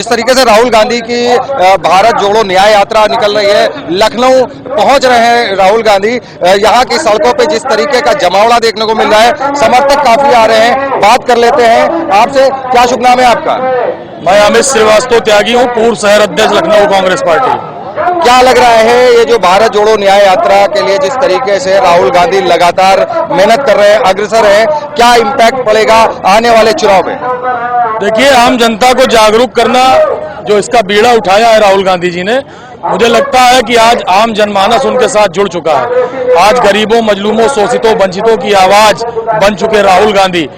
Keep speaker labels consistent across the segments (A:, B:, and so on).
A: इस तरीके से राहुल गांधी की भारत जोड़ो न्याय यात्रा निकल रही है, लखनऊ पहुंच रहे हैं राहुल गांधी। यहाँ की सड़कों पे जिस तरीके का जमावड़ा देखने को मिल रहा है, समर्थक काफी आ रहे हैं। बात कर लेते हैं आपसे, क्या शुभ नाम है आपका?
B: मैं अमित श्रीवास्तव त्यागी हूँ, पूर्व शहर अध्यक्ष लखनऊ कांग्रेस पार्टी।
A: क्या लग रहा है ये जो भारत जोड़ो न्याय यात्रा के लिए जिस तरीके से राहुल गांधी लगातार मेहनत कर रहे हैं, अग्रसर है, क्या इम्पैक्ट पड़ेगा आने वाले चुनाव में?
B: देखिए, आम जनता को जागरूक करना जो इसका बीड़ा उठाया है राहुल गांधी जी ने, मुझे लगता है कि आज आम जनमानस उनके साथ जुड़ चुका है। आज गरीबों, मजलूमों, शोषितों, वंचितों की आवाज बन चुके राहुल गांधी,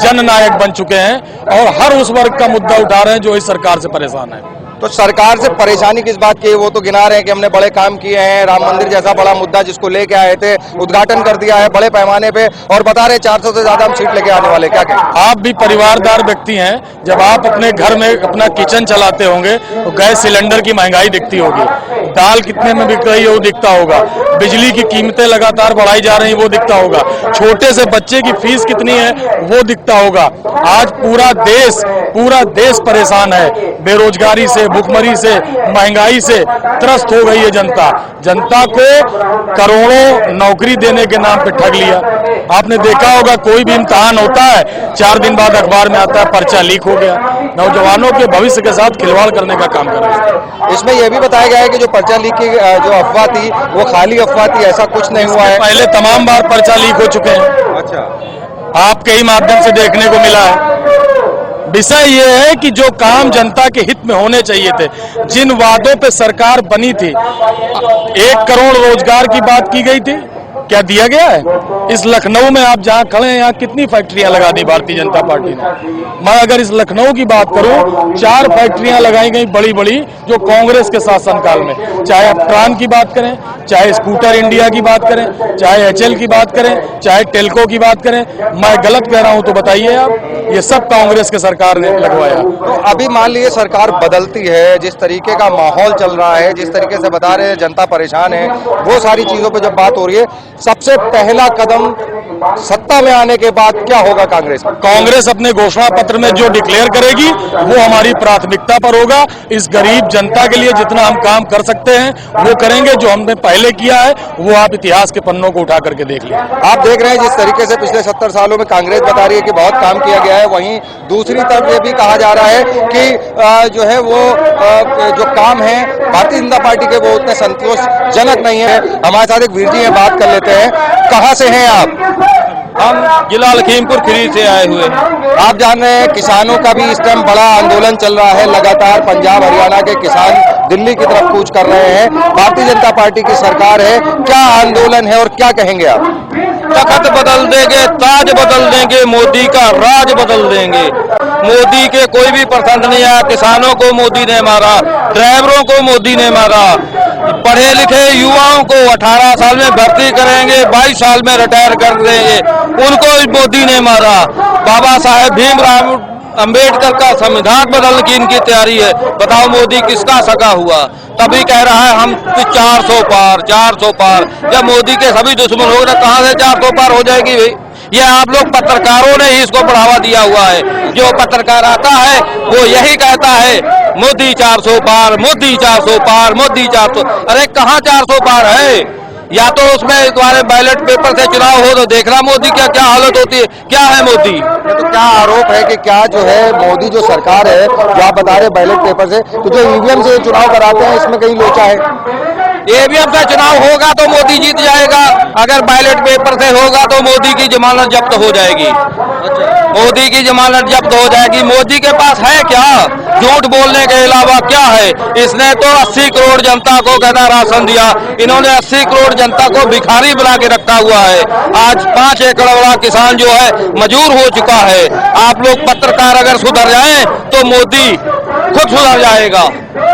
B: जननायक बन चुके हैं और हर उस वर्ग का मुद्दा उठा रहे हैं जो इस सरकार से परेशान है।
A: तो सरकार से परेशानी किस बात की है? वो तो गिना रहे हैं कि हमने बड़े काम किए हैं, राम मंदिर जैसा बड़ा मुद्दा जिसको लेके आए थे उद्घाटन कर दिया है बड़े पैमाने पे, और बता रहे 400 से ज्यादा हम सीट लेके आने वाले। क्या कहें?
B: आप भी परिवारदार व्यक्ति हैं, जब आप अपने घर में अपना किचन चलाते होंगे तो गैस सिलेंडर की महंगाई दिखती होगी, दाल कितने में बिक रही है वो दिखता होगा, बिजली की कीमतें लगातार बढ़ाई जा रही हैं वो दिखता होगा, छोटे से बच्चे की फीस कितनी है वो दिखता होगा। आज पूरा देश परेशान है, बेरोजगारी से, भुखमरी से, महंगाई से त्रस्त हो गई है जनता को करोड़ों नौकरी देने के नाम पे ठग लिया। आपने देखा होगा, कोई भी इम्तिहान होता है 4 दिन बाद अखबार में आता है पर्चा लीक हो गया। नौजवानों के भविष्य के साथ खिलवाड़ करने का काम कर रहे हैं।
A: इसमें यह भी बताया गया है कि जो पर्चा लीक की जो अफवाह थी वो खाली अफवाह थी, ऐसा कुछ नहीं हुआ है।
B: पहले तमाम बार पर्चा लीक हो चुके हैं।
A: अच्छा,
B: आपके ही माध्यम से देखने को मिला है। विषय ये है कि जो काम जनता के हित में होने चाहिए थे, जिन वादों पे सरकार बनी थी, 1 करोड़ रोजगार की बात की गई थी, क्या दिया गया है? इस लखनऊ में आप जहां खड़े हैं, यहाँ कितनी फैक्ट्रियां लगा दी भारतीय जनता पार्टी ने? मैं अगर इस लखनऊ की बात करूं, 4 फैक्ट्रियां लगाई गई बड़ी बड़ी जो कांग्रेस के शासनकाल में, चाहे आप ट्रान की बात करें, चाहे स्कूटर इंडिया की बात करें, चाहे HL की बात करें, चाहे टेल्को की बात करें। मैं गलत कह रहा हूं तो बताइए आप, ये सब कांग्रेस के सरकार ने लगवाया।
A: तो अभी मान लीजिए सरकार बदलती है, जिस तरीके का माहौल चल रहा है, जिस तरीके से बता रहे हैं जनता परेशान है, वो सारी चीजों पे जब बात हो रही है, सबसे पहला कदम सत्ता में आने के बाद क्या होगा कांग्रेस?
B: कांग्रेस अपने घोषणा पत्र में जो डिक्लेयर करेगी वो हमारी प्राथमिकता पर होगा। इस गरीब जनता के लिए जितना हम काम कर सकते हैं वो करेंगे। जो हमने पहले किया है वो आप इतिहास के पन्नों को उठा करके देख लीजिए।
A: आप देख रहे हैं जिस तरीके से पिछले 70 सालों में कांग्रेस बता रही है कि बहुत काम किया गया है, वहीं दूसरी तरफ ये भी कहा जा रहा है कि जो है वो जो काम है भारतीय जनता पार्टी के वो उतने संतोषजनक नहीं है। हमारे साथ एक वीर जी हैं, बात कर लेते हैं। कहाँ से हैं आप?
C: हम जिला लखीमपुर खीरी से आए हुए हैं।
A: आप जान रहे हैं किसानों का भी इस टाइम बड़ा आंदोलन चल रहा है, लगातार पंजाब हरियाणा के किसान दिल्ली की तरफ कूच कर रहे हैं। भारतीय जनता पार्टी की सरकार है, क्या आंदोलन है और क्या कहेंगे आप?
C: तख्त बदल देंगे, ताज बदल देंगे, मोदी का राज बदल देंगे। मोदी के कोई भी पसंद नहीं आया। किसानों को मोदी ने मारा, ड्राइवरों को मोदी ने मारा, पढ़े लिखे युवाओं को 18 साल में भर्ती करेंगे, 22 साल में रिटायर कर देंगे, उनको मोदी ने मारा। बाबा साहेब भीमराव अंबेडकर का संविधान बदलने की इनकी तैयारी है। बताओ मोदी किसका सगा हुआ? तभी कह रहा है हम 400 पार, 400 पार। जब मोदी के सभी दुश्मन हो गए, कहां से 400 पार हो जाएगी भाई? ये आप लोग पत्रकारों ने ही इसको बढ़ावा दिया हुआ है। जो पत्रकार आता है वो यही कहता है मोदी 400 पार, मोदी 400 पार, मोदी 400। अरे कहाँ 400 पार है? या तो उसमें तुम्हारे बैलेट पेपर से चुनाव हो तो देखना मोदी क्या हालत होती है। क्या है मोदी?
A: तो क्या आरोप है कि क्या जो है मोदी जो सरकार है, जो आप बता रहे बैलेट पेपर से, तो जो EVM से चुनाव कराते हैं इसमें कहीं लोचा है?
C: EVM से चुनाव होगा तो मोदी जीत जाएगा, अगर बैलेट पेपर से होगा तो मोदी की जमानत जब्त हो जाएगी। मोदी की जमानत जब्त हो जाएगी। मोदी के पास है क्या? झूठ बोलने के अलावा क्या है? इसने तो 80 करोड़ जनता को गधा राशन दिया। इन्होंने 80 करोड़ जनता को भिखारी बना के रखा हुआ है। आज 5 एकड़ वाला किसान जो है मजूर हो चुका है। आप लोग पत्रकार अगर सुधर जाएं तो मोदी खुद सुधर जाएगा,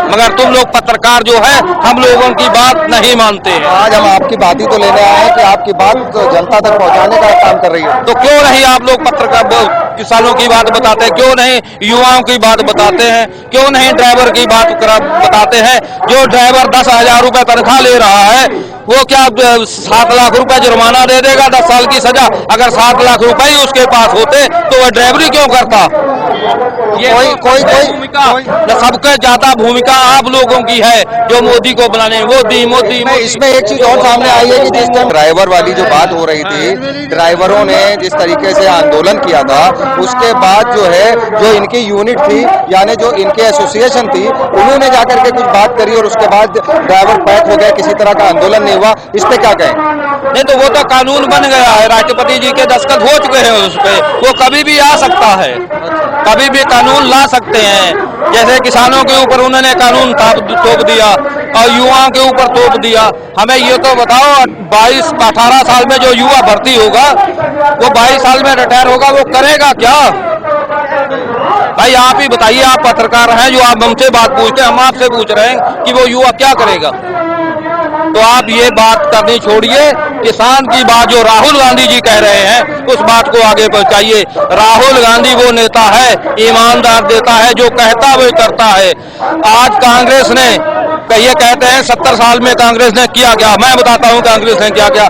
C: मगर तुम लोग पत्रकार जो है हम लोगों की बात नहीं मानते हैं।
A: आज हम आपकी बात ही तो लेने आए हैं कि आपकी बात तो जनता तक पहुंचाने का काम कर रही है।
C: तो क्यों नहीं आप लोग पत्रकार किसानों की बात बताते हैं? क्यों नहीं युवाओं की बात बताते हैं? क्यों नहीं ड्राइवर की बात बताते हैं? जो ड्राइवर 10,000 रुपए तनख्वाह ले रहा है वो क्या 7 लाख रुपए जुर्माना दे देगा, 10 साल की सजा? अगर 7 लाख रुपए ही उसके पास होते तो वह ड्राइवरी क्यों करता? ये कोई भूमिका, सबसे ज्यादा भूमिका आप लोगों की है जो मोदी को बुलाने। मोदी मोदी
A: इसमें एक चीज और सामने आई है कि जिस टाइम ड्राइवर वाली जो बात हो रही थी, ड्राइवरों ने जिस तरीके से आंदोलन किया था, उसके बाद जो है जो इनकी यूनिट थी यानी जो इनके एसोसिएशन थी, उन्होंने जाकर के कुछ बात करी और उसके बाद ड्राइवर पैक हो गया, किसी तरह का आंदोलन नहीं हुआ। इस पे क्या कहें?
C: नहीं तो वो तो कानून बन गया है, राष्ट्रपति जी के दस्तखत हो चुके हैं उस पे, वो कभी भी आ सकता है, कभी भी कानून ला सकते हैं। जैसे किसानों के ऊपर उन्होंने कानून थोप दिया और युवाओं के ऊपर थोप दिया। हमें ये तो बताओ 22-18 साल में जो युवा भर्ती होगा वो 22 साल में रिटायर होगा, वो करेगा क्या? भाई आप ही बताइए, आप पत्रकार हैं जो आप हमसे बात पूछते हैं, हम आपसे पूछ रहे हैं कि वो युवा क्या करेगा। तो आप ये बात करनी छोड़िए, किसान की बात जो राहुल गांधी जी कह रहे हैं उस बात को आगे पहुंचाइए। राहुल गांधी वो नेता है, ईमानदार नेता है, जो कहता वो करता है। आज कांग्रेस ने ये कहते हैं 70 साल में कांग्रेस ने किया क्या? मैं बताता हूं कांग्रेस ने क्या क्या।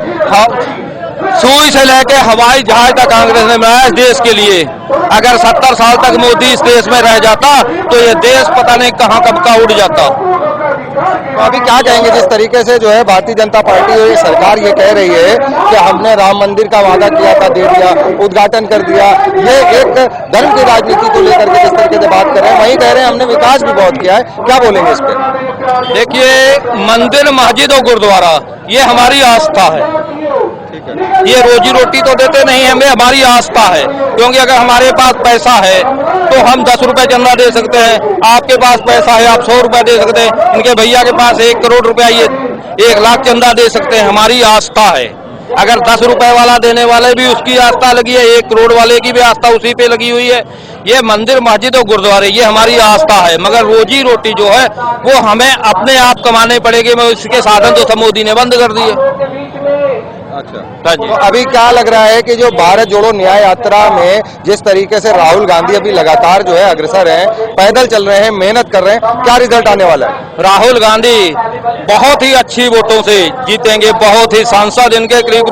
C: सुई से लेके हवाई जहाज तक कांग्रेस ने बनाया इस देश के लिए। अगर 70 साल तक मोदी इस देश में रह जाता तो ये देश पता नहीं कहां कब का उड़ जाता।
A: तो अभी क्या कहेंगे जिस तरीके से जो है भारतीय जनता पार्टी और ये सरकार ये कह रही है कि हमने राम मंदिर का वादा किया था, दे दिया, उद्घाटन कर दिया, ये एक धर्म की राजनीति को लेकर के जिस तरीके से बात कर रहे हैं, वहीं कह रहे हैं हमने विकास भी बहुत किया है, क्या बोलेंगे इस पे?
C: देखिए, मंदिर, मस्जिद और गुरुद्वारा ये हमारी आस्था है, ये रोजी रोटी तो देते नहीं हमें, हमारी आस्था है। क्योंकि अगर हमारे पास पैसा है तो हम 10 रुपए चंदा दे सकते हैं, आपके पास पैसा है आप 100 रुपए दे सकते हैं, इनके भैया के पास 1 करोड़ रुपया, ये 1 लाख चंदा दे सकते हैं। हमारी आस्था है। अगर 10 रुपए वाला देने वाले भी उसकी आस्था लगी है, 1 करोड़ वाले की भी आस्था उसी पे लगी हुई है। ये मंदिर, मस्जिद और गुरुद्वारे ये हमारी आस्था है, मगर रोजी रोटी जो है वो हमें अपने आप कमाने पड़ेगी। इसके साधन तो सब मोदी ने बंद कर दिए।
A: अच्छा, तो अभी क्या लग रहा है कि जो भारत जोड़ो न्याय यात्रा में जिस तरीके से राहुल गांधी अभी लगातार जो है अग्रसर हैं, पैदल चल रहे हैं, मेहनत कर रहे हैं, क्या रिजल्ट आने वाला है?
C: राहुल गांधी बहुत ही अच्छी वोटों से जीतेंगे, बहुत ही सांसद इनके करीब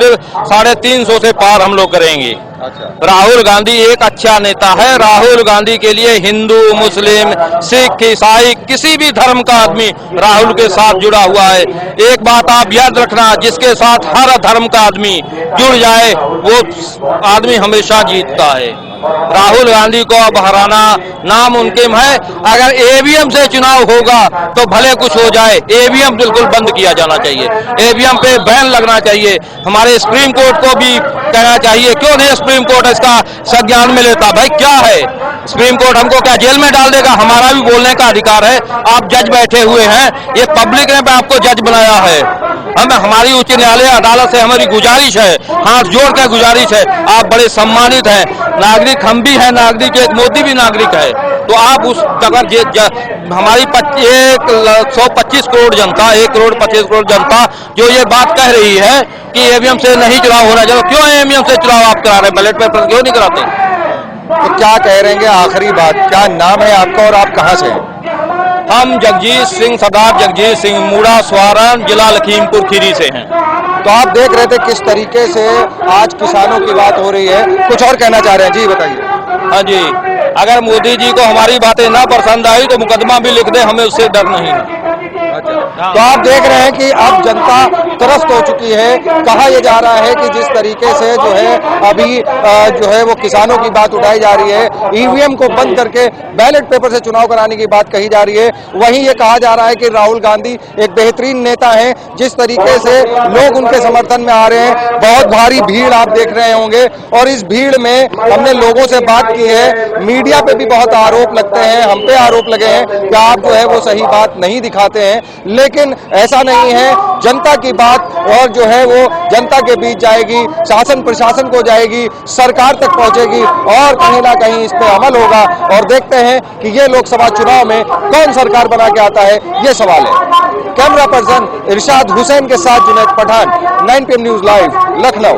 C: 350 से पार हम लोग करेंगे।
A: अच्छा,
C: राहुल गांधी एक अच्छा नेता है। राहुल गांधी के लिए हिंदू, मुस्लिम, सिख, ईसाई किसी भी धर्म का आदमी राहुल के साथ जुड़ा हुआ है। एक बात आप याद रखना, जिसके साथ हर धर्म का आदमी जुड़ जाए वो आदमी हमेशा जीतता है। राहुल गांधी को अब हराना नामुमकिन है। अगर ईवीएम से चुनाव होगा तो भले कुछ हो जाए, ईवीएम बिल्कुल बंद किया जाना चाहिए, ईवीएम पे बैन लगना चाहिए। हमारे सुप्रीम कोर्ट को भी कहना चाहिए, क्यों नहीं सुप्रीम कोर्ट इसका संज्ञान में लेता? भाई क्या है, सुप्रीम कोर्ट हमको क्या जेल में डाल देगा? हमारा भी बोलने का अधिकार है। आप जज बैठे हुए हैं, ये पब्लिक ने आपको जज बनाया है। हमारी उच्च न्यायालय अदालत से हमारी गुजारिश है, हाथ जोड़ कर गुजारिश है, आप बड़े सम्मानित हैं, नागरिक हम भी हैं, नागरिक एक मोदी भी नागरिक है, तो आप उस अगर हमारी 125 करोड़ जनता, 1 करोड़ 25 करोड़ जनता जो ये बात कह रही है कि ईवीएम से नहीं चुनाव होना चाहिए, क्यों ईवीएम से चुनाव आप करा रहे हैं, बैलेट पेपर क्यों नहीं कराते?
A: तो क्या कह रहेंगे? आखिरी बात, क्या नाम है आपका और आप कहाँ से हैं?
C: हम जगजीत सिंह, सरदार जगजीत सिंह, मूड़ा स्वारण, जिला लखीमपुर खीरी से हैं।
A: तो आप देख रहे थे किस तरीके से आज किसानों की बात हो रही है, कुछ और कहना चाह रहे हैं? जी बताइए।
C: हाँ जी, अगर मोदी जी को हमारी बातें ना पसंद आई तो मुकदमा भी लिख दे, हमें उससे डर नहीं है।
A: तो आप देख रहे हैं कि अब जनता त्रस्त हो चुकी है। कहा यह जा रहा है कि जिस तरीके से जो है अभी जो है वो किसानों की बात उठाई जा रही है, ईवीएम को बंद करके बैलेट पेपर से चुनाव कराने की बात कही जा रही है, वहीं ये कहा जा रहा है कि राहुल गांधी एक बेहतरीन नेता हैं। जिस तरीके से लोग उनके समर्थन में आ रहे हैं, बहुत भारी भीड़ आप देख रहे होंगे, और इस भीड़ में हमने लोगों से बात की है। मीडिया पे भी बहुत आरोप लगते हैं, हम पे आरोप लगे हैं कि आप जो है वो सही बात नहीं दिखाते हैं, लेकिन ऐसा नहीं है। जनता की बात और जो है वो जनता के बीच जाएगी, शासन प्रशासन को जाएगी, सरकार तक पहुंचेगी और कहीं ना कहीं इस पे अमल होगा। और देखते हैं कि ये लोकसभा चुनाव में कौन सरकार बना के आता है, ये सवाल है। कैमरा पर्सन इरशाद हुसैन के साथ Junaid Pathan, 9 PM news live, Lucknow.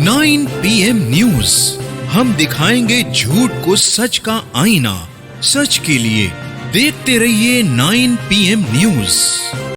D: 9 PM news, हम दिखाएंगे झूठ को सच का आईना। सच के लिए देखते रहिए 9 PM न्यूज।